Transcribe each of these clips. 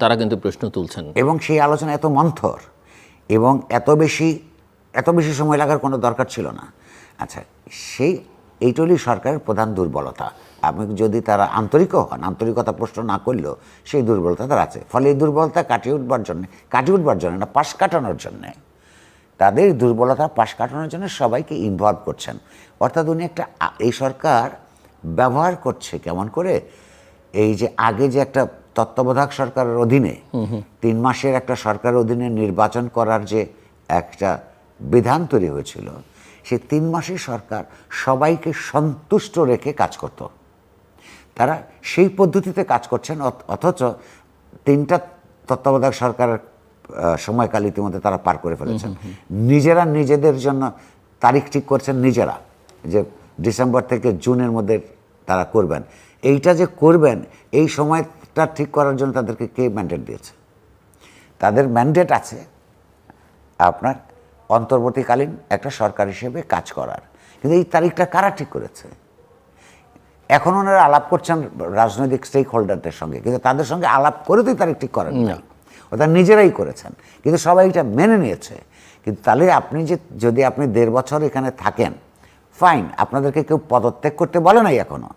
তারা কিন্তু প্রশ্ন তুলছেন এবং সেই আলোচনা এত মন্থর এবং এত বেশি সময় লাগার কোনো দরকার ছিল না। আচ্ছা, এইটুকুই সরকারের প্রধান দুর্বলতা। আপনি যদি তারা আন্তরিকও হন, আন্তরিকতা প্রশ্ন না করলেও সেই দুর্বলতা তার আছে। ফলে এই দুর্বলতা কাটিয়ে উঠবার জন্য না, পাশ কাটানোর জন্যে, তাদের দুর্বলতা পাশ কাটানোর জন্য সবাইকে ইনভলভ করছেন। অর্থাৎ উনি এই সরকার ব্যবহার করছে কেমন করে, এই যে আগে যে একটা তত্ত্বাবধায়ক সরকারের অধীনে 3 মাসের একটা সরকারের অধীনে নির্বাচন করার যে একটা বিধান তৈরি হয়েছিল, সেই 3 মাসের সরকার সবাইকে সন্তুষ্ট রেখে কাজ করত। তারা সেই পদ্ধতিতে কাজ করছেন, অথচ 3টা তত্ত্বাবধায়ক সরকারের সময়কাল ইতিমধ্যে তারা পার করে ফেলেছেন। নিজেরা নিজেদের জন্য তারিখ ঠিক করছেন নিজেরা, যে ডিসেম্বর থেকে জুনের মধ্যে তারা করবেন। এইটা যে করবেন, এই সময়টা ঠিক করার জন্য তাদেরকে কে ম্যান্ডেট দিয়েছে? তাদের ম্যান্ডেট আছে আপনার অন্তর্বর্তীকালীন একটা সরকার হিসেবে কাজ করার, কিন্তু এই তারিখটা কারা ঠিক করেছে? এখন ওনারা আলাপ করছেন রাজনৈতিক স্টেক হোল্ডারদের সঙ্গে, কিন্তু তাদের সঙ্গে আলাপ করে তো তারিখ ঠিক করেন না, ওটা নিজেরাই করেছেন, কিন্তু সবাই এটা মেনে নিয়েছে। কিন্তু তাহলে যদি আপনি 1.5 বছর এখানে থাকেন, ফাইন, আপনাদেরকে কেউ পদত্যাগ করতে বলে নাই এখনো,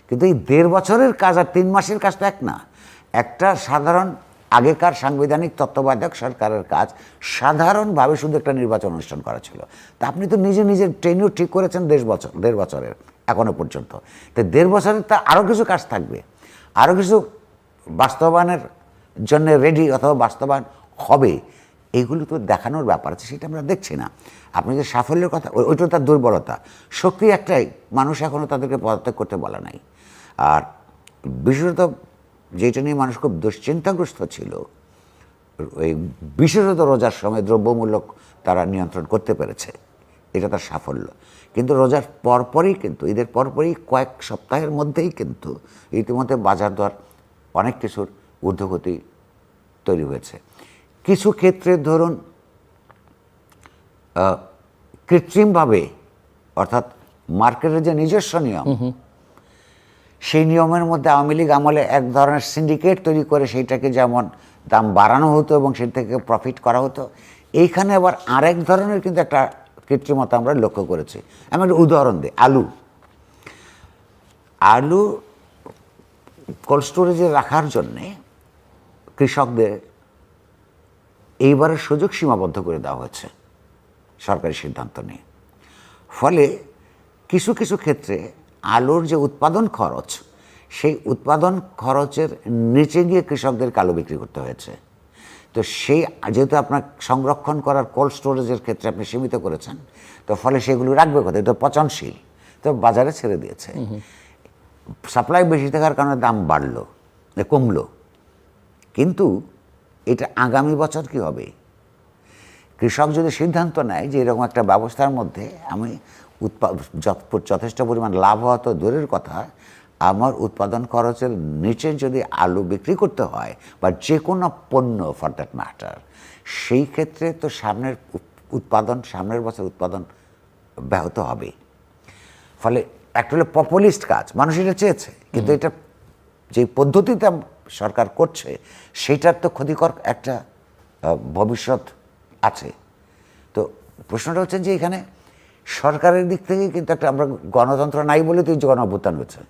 কিন্তু এই 1.5 বছরের কাজ আর 3 মাসের কাজ তো এক না। একটা সাধারণ আগেকার সাংবিধানিক তত্ত্বাবধায়ক সরকারের কাজ সাধারণভাবে শুধু একটা নির্বাচন অনুষ্ঠান করা ছিল। তা আপনি তো নিজের টেনিউর ঠিক করেছেন 1.5 বছরের এখনো পর্যন্ত। তো 1.5 বছরের তা আরও কিছু কাজ থাকবে, আরও কিছু বাস্তবায়নের জন্য রেডি অথবা বাস্তবায়ন হবে, এইগুলো তো দেখানোর ব্যাপার আছে, সেটা আমরা দেখছি না। আপনি যে সাফল্যের কথা, ওইটা তার দুর্বলতা। শক্তি একটাই, মানুষ এখনও তাদেরকে পদত্যাগ করতে বলে নাই। আর বিশেষত যেটা নিয়ে মানুষ খুব দুশ্চিন্তাগ্রস্ত ছিল, ওই বিশেষত রোজার সময় দ্রব্যমূল্য তারা নিয়ন্ত্রণ করতে পেরেছে, এটা তার সাফল্য। কিন্তু রোজার পরপরই, কিন্তু ঈদের পরপরই কয়েক সপ্তাহের মধ্যেই কিন্তু ইতিমধ্যে বাজার দর অনেক কিছুর ঊর্ধ্বগতি তৈরি হয়েছে। কিছু ক্ষেত্রে ধরুন কৃত্রিমভাবে, অর্থাৎ মার্কেটের যে নিজস্ব নিয়ম, সেই নিয়মের মধ্যে আওয়ামী লীগ আমলে এক ধরনের সিন্ডিকেট তৈরি করে সেইটাকে যেমন দাম বাড়ানো হতো এবং সেই থেকে প্রফিট করা হতো, এইখানে আবার আরেক ধরনের কিন্তু একটা কৃত্রিমতা আমরা লক্ষ্য করেছি। আমি একটা উদাহরণ দিই, আলু কোল্ড স্টোরেজে রাখার জন্যে কৃষকদের এইবারের সুযোগ সীমাবদ্ধ করে দেওয়া হয়েছে সরকারি সিদ্ধান্ত নিয়ে। ফলে কিছু কিছু ক্ষেত্রে আলুর যে উৎপাদন খরচ, সেই উৎপাদন খরচের নিচে গিয়ে কৃষকদেরকে আলু বিক্রি করতে হয়েছে। তো যেহেতু আপনার সংরক্ষণ করার কোল্ড স্টোরেজের ক্ষেত্রে আপনি সীমিত করেছেন, তো ফলে সেগুলো রাখবে কোথায়? তো পচনশীল, তো বাজারে ছেড়ে দিয়েছে। সাপ্লাই বেশি থাকার কারণে দাম কমলো। কিন্তু এটা আগামী বছর কি হবে? কৃষক যদি সিদ্ধান্ত নেয় যে এরকম একটা ব্যবস্থার মধ্যে আমি যথেষ্ট পরিমাণ লাভ হওয়া তো দূরের কথা, আমার উৎপাদন খরচের নিচে যদি আলু বিক্রি করতে হয় বা যে কোনো পণ্য ফর দ্যাট ম্যাটার, সেই ক্ষেত্রে তো সামনের বছর উৎপাদন ব্যাহত হবে। ফলে একটা হলো পপুলিস্ট কাজ, মানুষ এটা চেয়েছে, কিন্তু এটা যে পদ্ধতিতে সরকার করছে সেইটার তো ক্ষতিকর একটা ভবিষ্যৎ আছে। তো প্রশ্নটা হচ্ছে যে এখানে সরকারের দিক থেকে কিন্তু আমরা গণতন্ত্র নাই বলে তো গণঅভ্যুত্থান হচ্ছে।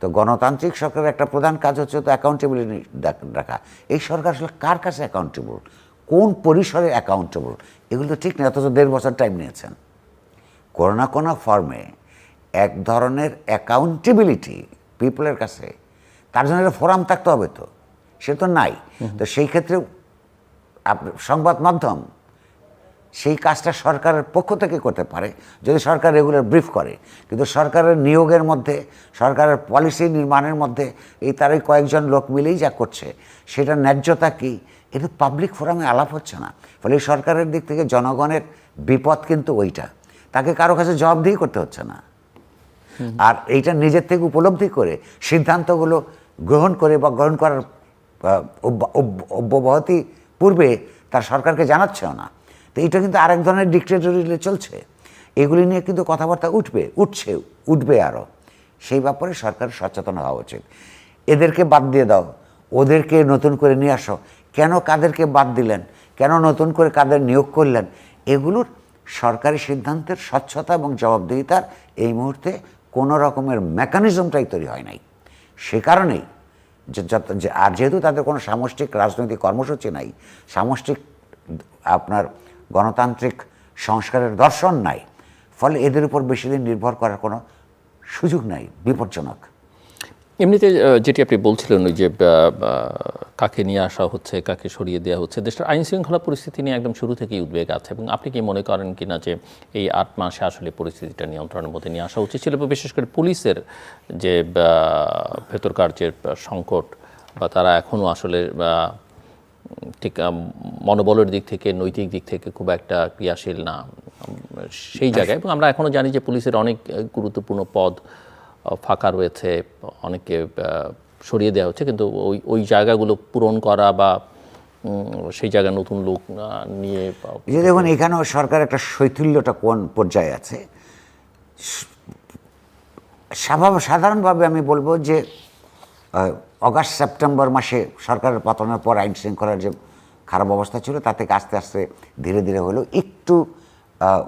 তো গণতান্ত্রিক সরকারের একটা প্রধান কাজ হচ্ছে তো অ্যাকাউন্টেবিলিটি রাখা। এই সরকার আসলে কার কাছে অ্যাকাউন্টেবল, কোন পরিসরে অ্যাকাউন্টেবল, এগুলো তো ঠিক নেই। অথচ 1.5 বছর টাইম নিয়েছেন। কোনো না কোনো ফর্মে এক ধরনের অ্যাকাউন্টেবিলিটি পিপলের কাছে, তার জন্য একটা ফোরাম থাকতে হবে, তো সে তো নাই। তো সেই ক্ষেত্রে সংবাদ মাধ্যম সেই কাজটা সরকারের পক্ষ থেকে করতে পারে যদি সরকার রেগুলার ব্রিফ করে। কিন্তু সরকারের নিয়োগের মধ্যে, সরকারের পলিসি নির্মাণের মধ্যে তারাই কয়েকজন লোক মিলেই যা করছে, সেটা ন্যায্যতা কি, এটা পাবলিক ফোরামে আলাপ হচ্ছে না। ফলে সরকারের দিক থেকে জনগণের বিপদ কিন্তু ওইটা, তাকে কারো কাছে জবাবদিহি করতে হচ্ছে না। আর এইটা নিজের থেকে উপলব্ধি করে সিদ্ধান্তগুলো গ্রহণ করে বা গ্রহণ করার অব্যবহতি পূর্বে তার সরকারকে জানাচ্ছেও না। তো এটা কিন্তু আরেক ধরনের ডিক্টেটরিলে চলছে। এগুলি নিয়ে কিন্তু কথাবার্তা উঠবে আরও। সেই ব্যাপারে সরকার সচেতন হওয়া উচিত। এদেরকে বাদ দিয়ে দাও, ওদেরকে নতুন করে নিয়ে আসো, কেন কাদেরকে বাদ দিলেন, কেন নতুন করে কাদের নিয়োগ করলেন, এগুলোর সরকারি সিদ্ধান্তের স্বচ্ছতা এবং জবাবদিহিতার এই মুহূর্তে কোনো রকমের মেকানিজমটাই তৈরি হয় নাই। সে কারণেই আর যেহেতু তাদের কোনো সামষ্টিক রাজনৈতিক কর্মসূচি নাই, সামষ্টিক আপনার গণতান্ত্রিক সংস্কারের দর্শন নাই, ফলে এদের উপর বেশি দিন নির্ভর করার কোনো সুযোগ নাই, বিপজ্জনক। এমনিতে যেটি আপনি বলছিলেন ওই যে কাকে নিয়ে আসা হচ্ছে, কাকে সরিয়ে দেওয়া হচ্ছে, দেশের আইন শৃঙ্খলা পরিস্থিতি নিয়ে একদম শুরু থেকেই উদ্বেগ আছে, এবং আপনি কি মনে করেন কিনা যে এই 8 মাসে আসলে পরিস্থিতিটা নিয়ন্ত্রণের মধ্যে নিয়ে আসা উচিত ছিল, এবং বিশেষ করে পুলিশের যে ভেতরকার যে সংকট, বা তারা এখনও আসলে ঠিক মনোবলের দিক থেকে, নৈতিক দিক থেকে খুব একটা ক্রিয়াশীল না সেই জায়গায়, এবং আমরা এখনও জানি যে পুলিশের অনেক গুরুত্বপূর্ণ পদ ফাঁকা রয়েছে, অনেকে সরিয়ে দেওয়া হচ্ছে, কিন্তু ওই জায়গাগুলো পূরণ করা বা সেই জায়গায় নতুন লোক নিয়ে, যে দেখুন এখানেও সরকার একটা শৈথিল্যটা কোন পর্যায়ে আছে। সাধারণভাবে আমি বলবো যে অগাস্ট সেপ্টেম্বর মাসে সরকারের পতনের পর আইন শৃঙ্খলার যে খারাপ অবস্থা ছিল, তা থেকে আস্তে আস্তে ধীরে ধীরে হলেও একটু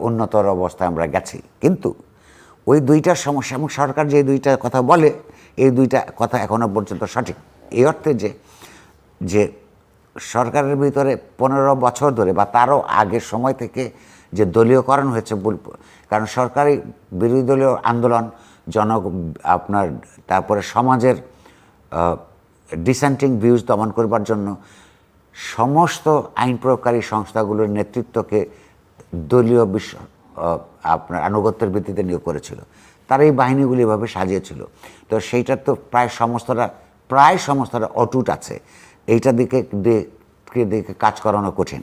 উন্নতর অবস্থায় আমরা গেছি। কিন্তু ওই দুইটা সমস্যা, এবং সরকার যে দুইটা কথা বলে, এই দুইটা কথা এখনও পর্যন্ত সঠিক, এই অর্থে যে সরকারের ভিতরে 15 বছর ধরে বা তারও আগের সময় থেকে যে দলীয়করণ হয়েছে, কারণ সরকারি বিরোধী দলীয় আন্দোলন আপনার তারপরে সমাজের ডিসেন্টিং ভিউজ দমন করবার জন্য সমস্ত আইন প্রয়োগকারী সংস্থাগুলোর নেতৃত্বকে দলীয় আপনার আনুগত্যের ভিত্তিতে নিয়োগ করেছিল, তারা এই বাহিনীগুলি এভাবে সাজিয়েছিল। তো সেইটার তো প্রায় সমস্তটা অটুট আছে, এইটার দিকে কাজ করানো কঠিন,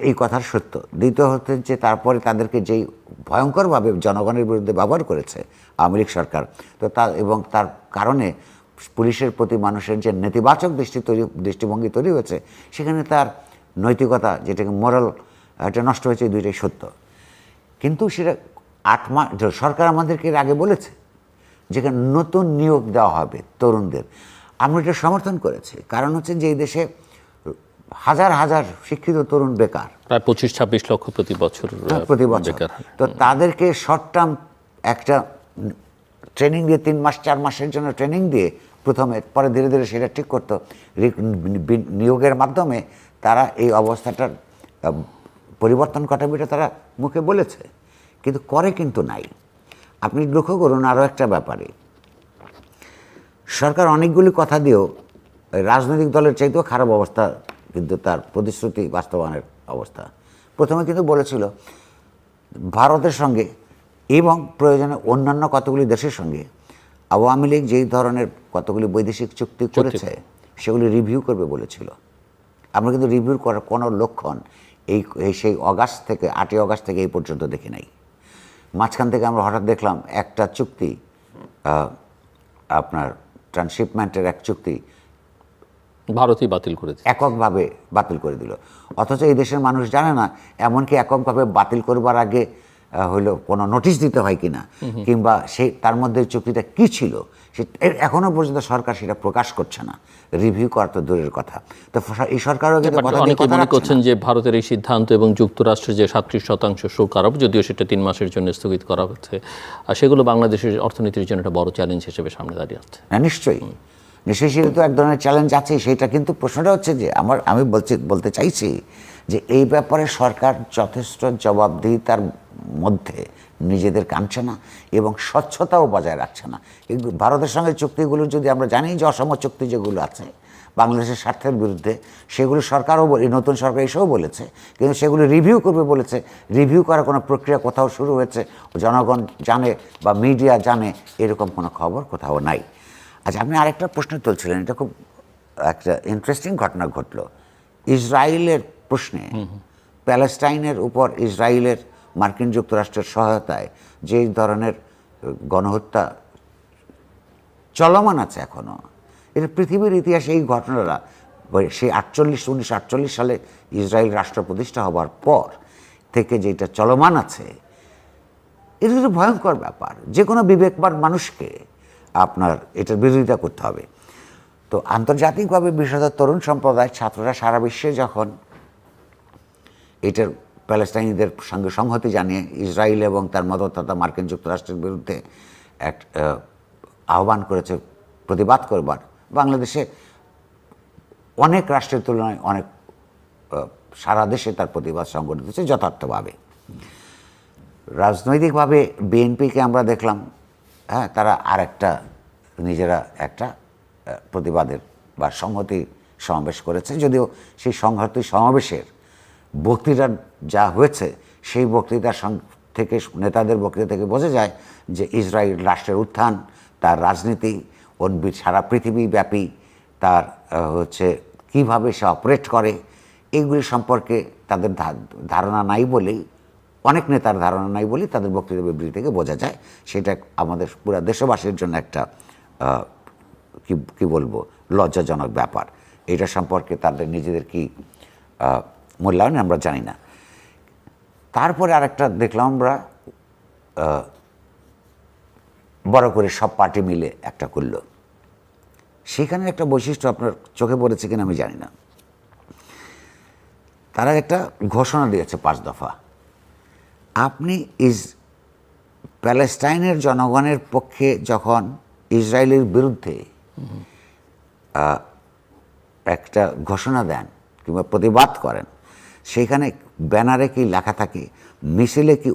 এই কথার সত্য। দ্বিতীয় হচ্ছে যে তারপরে তাদেরকে যেই ভয়ঙ্করভাবে জনগণের বিরুদ্ধে ব্যবহার করেছে আওয়ামী লীগ সরকার, তো এবং তার কারণে পুলিশের প্রতি মানুষের যে নেতিবাচক দৃষ্টিভঙ্গি তৈরি হয়েছে, সেখানে তার নৈতিকতা, যেটাকে মোরাল, এটা নষ্ট হয়েছে, দুইটাই সত্য। কিন্তু সেটা 8 মাস সরকার আমাদেরকে এর আগে বলেছে যেখানে নতুন নিয়োগ দেওয়া হবে তরুণদের, আমরা এটা সমর্থন করেছি। কারণ হচ্ছে যে এই দেশে হাজার হাজার শিক্ষিত তরুণ বেকার, প্রায় 25-26 লক্ষ প্রতি বছর বেকার। তো তাদেরকে শর্ট টার্ম একটা ট্রেনিং দিয়ে 3 মাস 4 মাসের জন্য ট্রেনিং দিয়ে প্রথমে, পরে ধীরে ধীরে সেটা ঠিক করতো নিয়োগের মাধ্যমে, তারা এই অবস্থাটার পরিবর্তন ঘটাবে, এটা তারা মুখে বলেছে, কিন্তু করে কিন্তু নাই। আপনি লক্ষ্য করুন আরও একটা ব্যাপারে, সরকার অনেকগুলি কথা দিয়েও রাজনৈতিক দলের চাইতেও খারাপ অবস্থা কিন্তু তার প্রতিশ্রুতি বাস্তবায়নের অবস্থা। প্রথমে কিন্তু বলেছিল ভারতের সঙ্গে এবং প্রয়োজনে অন্যান্য কতগুলি দেশের সঙ্গে আওয়ামী লীগ যেই ধরনের কতগুলি বৈদেশিক চুক্তি করেছে সেগুলি রিভিউ করবে বলেছিল। আমরা কিন্তু রিভিউ করার কোনো লক্ষণ সেই 8ই অগাস্ট থেকে এই পর্যন্ত দেখি নাই। মাঝখান থেকে আমরা হঠাৎ দেখলাম একটা চুক্তি, আপনার ট্রান্সশিপমেন্টের এক চুক্তি ভারতই বাতিল করে দিল, এককভাবে বাতিল করে দিল। অথচ এই দেশের মানুষ জানে না এমনকি এককভাবে বাতিল করবার আগে হলো কোনো নোটিশ দিতে হয় কিনা, কিংবা তার মধ্যে চুক্তিটা কি ছিল, এখনো পর্যন্ত সরকার সেটা প্রকাশ করছে না, রিভিউ করা তো দূরের কথা। তো এই সরকারও কিন্তু মনে করছেন যে ভারতের এই সিদ্ধান্ত এবং যুক্তরাষ্ট্রের যে 37% শুল্ক আরোপ, যদিও সেটা 3 মাসের জন্য স্থগিত করা হচ্ছে, আর সেগুলো বাংলাদেশের অর্থনীতির জন্য একটা বড় চ্যালেঞ্জ হিসেবে সামনে দাঁড়িয়ে আছে। নিশ্চয়ই সেটা তো এক ধরনের চ্যালেঞ্জ আছে, সেটা কিন্তু প্রশ্নটা হচ্ছে যে আমি বলতে চাইছি যে এই ব্যাপারে সরকার যথেষ্ট জবাবদিহিতার মধ্যে নিজেদের কাঁদছে না এবং স্বচ্ছতাও বজায় রাখছে না। ভারতের সঙ্গে চুক্তিগুলো যদি আমরা জানি যে অসম চুক্তি যেগুলো আছে বাংলাদেশের স্বার্থের বিরুদ্ধে, সেগুলো সরকারও নতুন সরকার এসেও বলেছে, কিন্তু সেগুলো রিভিউ করবে বলেছে। রিভিউ করার কোনো প্রক্রিয়া কোথাও শুরু হয়েছে জনগণ জানে বা মিডিয়া জানে, এরকম কোনো খবর কোথাও নাই। আচ্ছা, আপনি আরেকটা প্রশ্ন তুলছিলেন, এটা খুব একটা ইন্টারেস্টিং ঘটনা ঘটলো ইসরায়েলের প্রশ্নে। প্যালেস্টাইনের উপর ইসরায়েলের মার্কিন যুক্তরাষ্ট্রের সহায়তায় যে ধরনের গণহত্যা চলমান আছে এখনও, এটা পৃথিবীর ইতিহাসে এই ঘটনাটা সেই 1948 সালে ইসরায়েল রাষ্ট্র প্রতিষ্ঠা হবার পর থেকে যেটা চলমান আছে, এটা একটা ভয়ঙ্কর ব্যাপার। যে কোনো বিবেকবান মানুষকে আপনার এটার বিরোধিতা করতে হবে। তো আন্তর্জাতিকভাবে বিশেষত তরুণ সম্প্রদায় ছাত্ররা সারা বিশ্বে যখন এটার প্যালেস্টাইনিদের সঙ্গে সংহতি জানিয়ে ইসরায়েল এবং তার মদতদাতা মার্কিন যুক্তরাষ্ট্রের বিরুদ্ধে এক আহ্বান করেছে প্রতিবাদ করবার, বাংলাদেশে অনেক রাষ্ট্রের তুলনায় অনেক সারা দেশে তার প্রতিবাদ সংগঠিত হচ্ছে যথার্থভাবে। রাজনৈতিকভাবে বিএনপিকে আমরা দেখলাম, হ্যাঁ, তারা আরেকটা নিজেরা একটা প্রতিবাদের বা সংহতি সমাবেশ করেছে, যদিও সেই সংহতি সমাবেশের বক্তৃতা যা হয়েছে সেই বক্তৃতার থেকে নেতাদের বক্তৃতা থেকে বোঝা যায় যে ইসরায়েল রাষ্ট্রের উত্থান, তার রাজনীতি সারা পৃথিবীব্যাপী তার হচ্ছে কিভাবে সে অপারেট করে এইগুলি সম্পর্কে তাদের ধারণা নাই বলেই, অনেক নেতার ধারণা নাই বলেই তাদের বক্তৃতা বিবৃতি থেকে বোঝা যায়। সেটা আমাদের পুরো দেশবাসীর জন্য একটা কি বলবো লজ্জাজনক ব্যাপার। এটা সম্পর্কে তাদের নিজেদের কি মূল্যায়ন আমরা জানি না। তারপরে আরেকটা দেখলাম আমরা, বড় করে সব পার্টি মিলে একটা করল। সেখানে একটা বৈশিষ্ট্য আপনার চোখে পড়েছে কিনা আমি জানি না, তারা একটা ঘোষণা দিয়েছে 5 দফা। আপনি প্যালেস্টাইনের জনগণের পক্ষে যখন ইসরায়েলের বিরুদ্ধে একটা ঘোষণা দেন কিংবা প্রতিবাদ করেন, সেখানে ব্যানারে কি লেখা থাকে, মিছিলে কি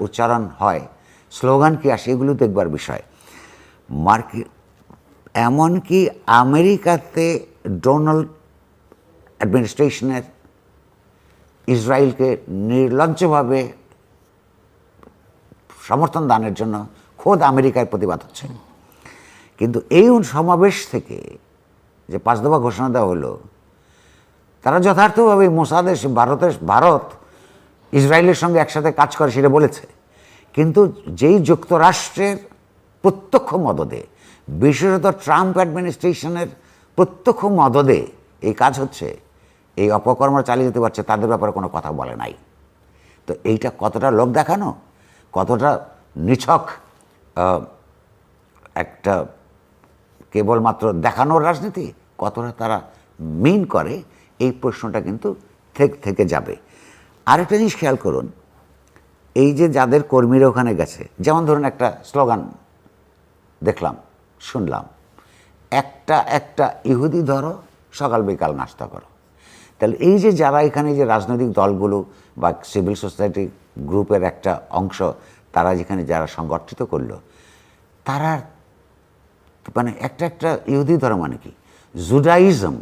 উচ্চারণ হয়, স্লোগান কি আসে, এগুলো দেখবার বিষয়। এমনকি আমেরিকাতে ডোনাল্ড অ্যাডমিনিস্ট্রেশনের ইসরায়েলকে নির্লজ্জভাবে সমর্থন দানের জন্য খোদ আমেরিকায় প্রতিবাদ হচ্ছে। কিন্তু এই সমাবেশ থেকে যে 5 দফা ঘোষণা দেওয়া হলো, তারা যথার্থভাবে মোসাদের ভারত ইসরায়েলের সঙ্গে একসাথে কাজ করে সেটা বলেছে। কিন্তু যেই যুক্তরাষ্ট্রের প্রত্যক্ষ মদদে, বিশেষত ট্রাম্প অ্যাডমিনিস্ট্রেশনের প্রত্যক্ষ মদদে এই কাজ হচ্ছে, এই অপকর্ম চালিয়ে যেতে পারছে, তাদের ব্যাপারে কোনো কথা বলে নাই। তো এইটা কতটা লোক দেখানো, কতটা নিছক একটা কেবলমাত্র দেখানোর রাজনীতি, কতটা তারা মিন করে, এই প্রশ্নটা কিন্তু থেকে যাবে। আরেকটা জিনিস খেয়াল করুন, এই যে যাদের কর্মীরা ওখানে গেছে, যেমন ধরুন একটা স্লোগান দেখলাম, শুনলাম, একটা ইহুদি ধরো, সকাল বিকাল নাস্তা করো। তাহলে এই যে যারা এখানে যে রাজনৈতিক দলগুলো বা সিভিল সোসাইটি গ্রুপের একটা অংশ, তারা যেখানে যারা সংগঠিত করলো, তারা মানে একটা ইহুদি ধর্ম মানে কি, জুডাইজম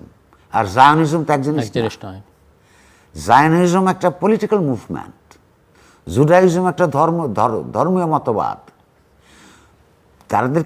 আর জায়নিজম তো এক জিনিস নয়। জায়নিজম একটা পলিটিক্যাল মুভমেন্ট, জুডাইজম একটা ধর্মীয় মতবাদ। তাদেরকে